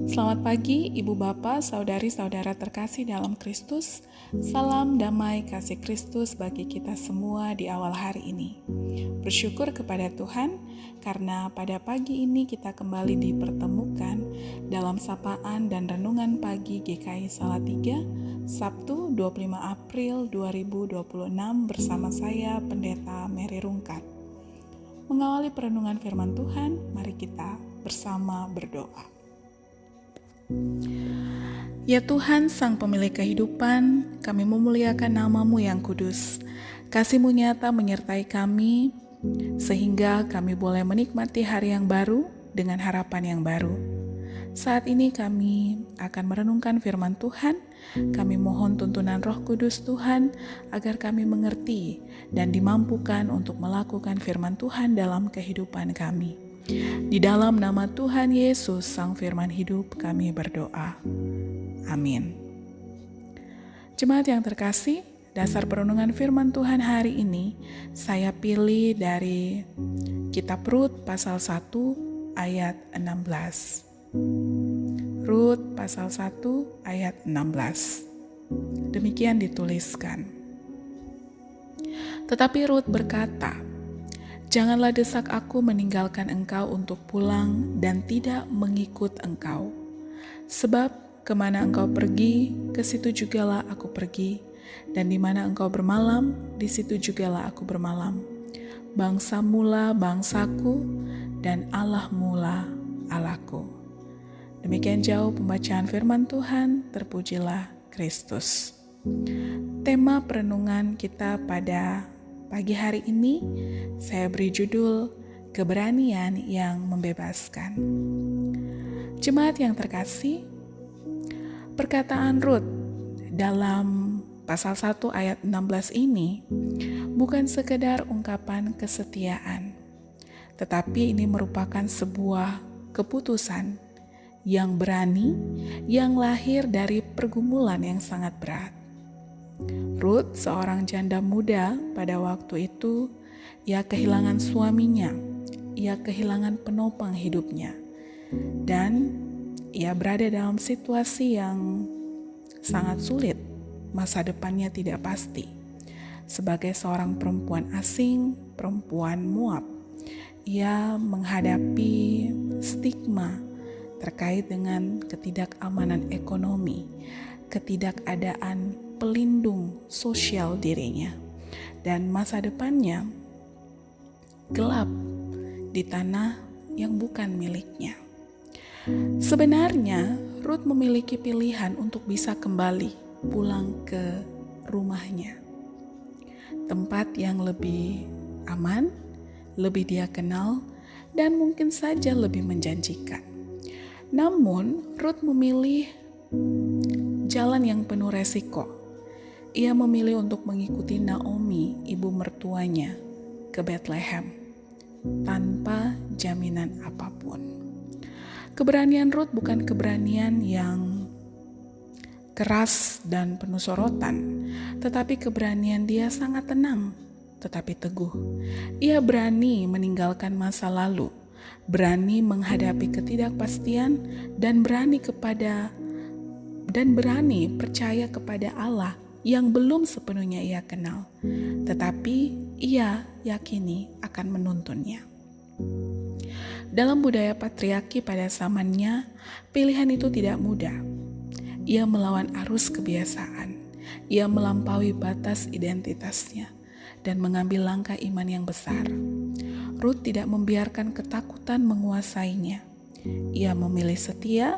Selamat pagi, Ibu Bapak, Saudari-saudara terkasih dalam Kristus. Salam damai kasih Kristus bagi kita semua di awal hari ini. Bersyukur kepada Tuhan karena pada pagi ini kita kembali dipertemukan dalam sapaan dan renungan pagi GKI Salatiga, Sabtu 25 April 2026 bersama saya Pendeta Mary Rungkat. Mengawali perenungan firman Tuhan, mari kita bersama berdoa. Ya Tuhan, Sang Pemilik kehidupan, kami memuliakan nama-Mu yang kudus. Kasih-Mu nyata menyertai kami, sehingga kami boleh menikmati hari yang baru dengan harapan yang baru. Saat ini kami akan merenungkan firman Tuhan. Kami mohon tuntunan Roh Kudus Tuhan, agar kami mengerti dan dimampukan untuk melakukan firman Tuhan dalam kehidupan kami. Di dalam nama Tuhan Yesus, Sang Firman Hidup, kami berdoa. Amin. Jemaat yang terkasih, dasar perenungan firman Tuhan hari ini saya pilih dari Kitab Rut pasal 1 ayat 16. Rut pasal 1 ayat 16. Demikian dituliskan. Tetapi Rut berkata, "Janganlah desak aku meninggalkan engkau untuk pulang dan tidak mengikut engkau. Sebab kemana engkau pergi, ke situ jugalah aku pergi, dan di mana engkau bermalam, di situ jugalah aku bermalam. Bangsamulah bangsaku, dan Allahmulah Allahku." Demikian jauh pembacaan firman Tuhan, terpujilah Kristus. Tema perenungan kita pada pagi hari ini saya beri judul Keberanian yang Membebaskan. Jemaat yang terkasih, perkataan Rut dalam pasal 1 ayat 16 ini bukan sekedar ungkapan kesetiaan, tetapi ini merupakan sebuah keputusan yang berani yang lahir dari pergumulan yang sangat berat. Rut, seorang janda muda pada waktu itu, ia kehilangan suaminya, ia kehilangan penopang hidupnya, dan ia berada dalam situasi yang sangat sulit, masa depannya tidak pasti. Sebagai seorang perempuan asing, perempuan Moab, ia menghadapi stigma terkait dengan ketidakamanan ekonomi, ketidakadaan pelindung sosial dirinya, dan masa depannya gelap di tanah yang bukan miliknya. Sebenarnya Rut memiliki pilihan untuk bisa kembali pulang ke rumahnya, tempat yang lebih aman, lebih dia kenal, dan mungkin saja lebih menjanjikan. Namun Rut memilih jalan yang penuh resiko. Ia memilih untuk mengikuti Naomi, ibu mertuanya, ke Bethlehem tanpa jaminan apapun. Keberanian Rut bukan keberanian yang keras dan penuh sorotan, tetapi keberanian dia sangat tenang, tetapi teguh. Ia berani meninggalkan masa lalu, berani menghadapi ketidakpastian, dan berani percaya kepada Allah yang belum sepenuhnya ia kenal, tetapi ia yakini akan menuntunnya. Dalam budaya patriarki pada zamannya, pilihan itu tidak mudah. Ia melawan arus kebiasaan, ia melampaui batas identitasnya, dan mengambil langkah iman yang besar. Rut tidak membiarkan ketakutan menguasainya. Ia memilih setia,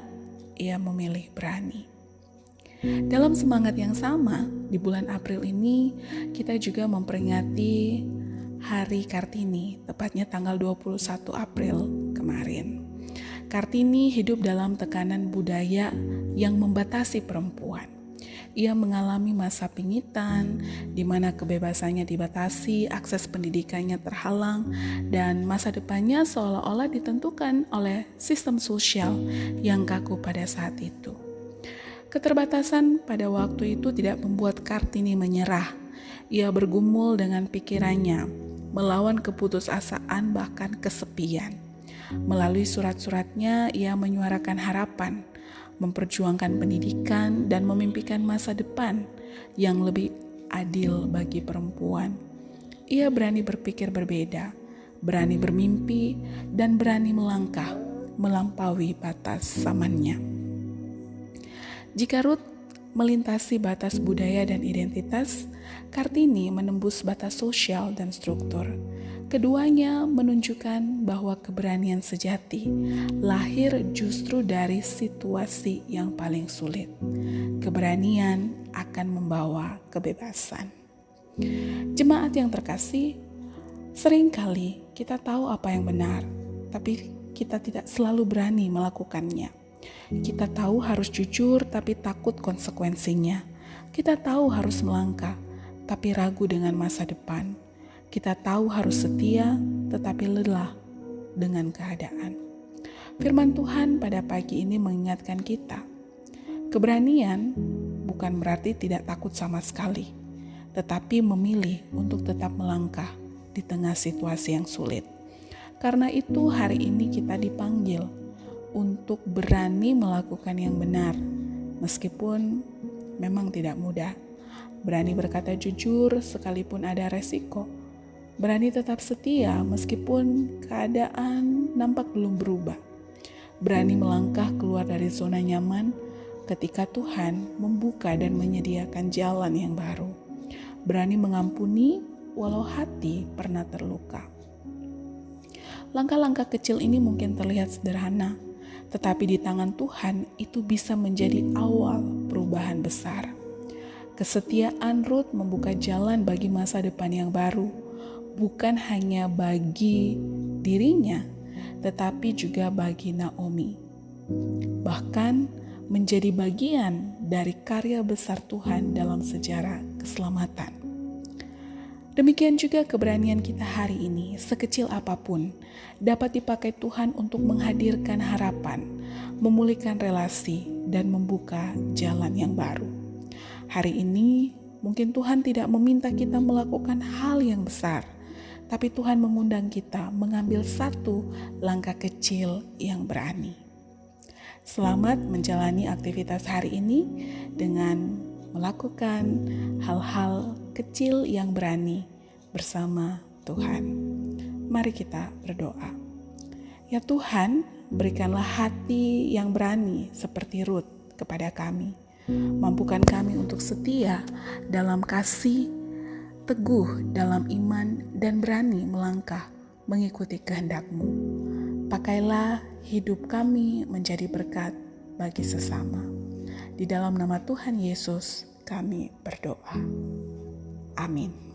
ia memilih berani. Dalam semangat yang sama, di bulan April ini kita juga memperingati Hari Kartini, tepatnya tanggal 21 April kemarin. Kartini hidup dalam tekanan budaya yang membatasi perempuan. Ia mengalami masa pingitan, di mana kebebasannya dibatasi, akses pendidikannya terhalang, dan masa depannya seolah-olah ditentukan oleh sistem sosial yang kaku pada saat itu. Keterbatasan pada waktu itu tidak membuat Kartini menyerah. Ia bergumul dengan pikirannya, melawan keputusasaan bahkan kesepian. Melalui surat-suratnya, ia menyuarakan harapan memperjuangkan pendidikan, dan memimpikan masa depan yang lebih adil bagi perempuan. Ia berani berpikir berbeda, berani bermimpi, dan berani melangkah melampaui batas zamannya. Jika Ruth melintasi batas budaya dan identitas, Kartini menembus batas sosial dan struktur. Keduanya menunjukkan bahwa keberanian sejati lahir justru dari situasi yang paling sulit. Keberanian akan membawa kebebasan. Jemaat yang terkasih, seringkali kita tahu apa yang benar, tapi kita tidak selalu berani melakukannya. Kita tahu harus jujur, tapi takut konsekuensinya. Kita tahu harus melangkah, tapi ragu dengan masa depan. Kita tahu harus setia, tetapi lelah dengan keadaan. Firman Tuhan pada pagi ini mengingatkan kita, keberanian bukan berarti tidak takut sama sekali, tetapi memilih untuk tetap melangkah di tengah situasi yang sulit. Karena itu hari ini kita dipanggil untuk berani melakukan yang benar, meskipun memang tidak mudah. Berani berkata jujur sekalipun ada resiko. Berani tetap setia meskipun keadaan nampak belum berubah. Berani melangkah keluar dari zona nyaman ketika Tuhan membuka dan menyediakan jalan yang baru. Berani mengampuni walau hati pernah terluka. Langkah-langkah kecil ini mungkin terlihat sederhana, tetapi di tangan Tuhan itu bisa menjadi awal perubahan besar. Kesetiaan Ruth membuka jalan bagi masa depan yang baru, bukan hanya bagi dirinya, tetapi juga bagi Naomi. Bahkan menjadi bagian dari karya besar Tuhan dalam sejarah keselamatan. Demikian juga keberanian kita hari ini, sekecil apapun, dapat dipakai Tuhan untuk menghadirkan harapan, memulihkan relasi, dan membuka jalan yang baru. Hari ini, mungkin Tuhan tidak meminta kita melakukan hal yang besar, tapi Tuhan mengundang kita mengambil satu langkah kecil yang berani. Selamat menjalani aktivitas hari ini dengan melakukan hal-hal kecil yang berani bersama Tuhan. Mari kita berdoa. Ya Tuhan, berikanlah hati yang berani seperti Ruth kepada kami. Mampukan kami untuk setia dalam kasih, teguh dalam iman, dan berani melangkah mengikuti kehendak-Mu. Pakailah hidup kami menjadi berkat bagi sesama. Di dalam nama Tuhan Yesus kami berdoa. Amin.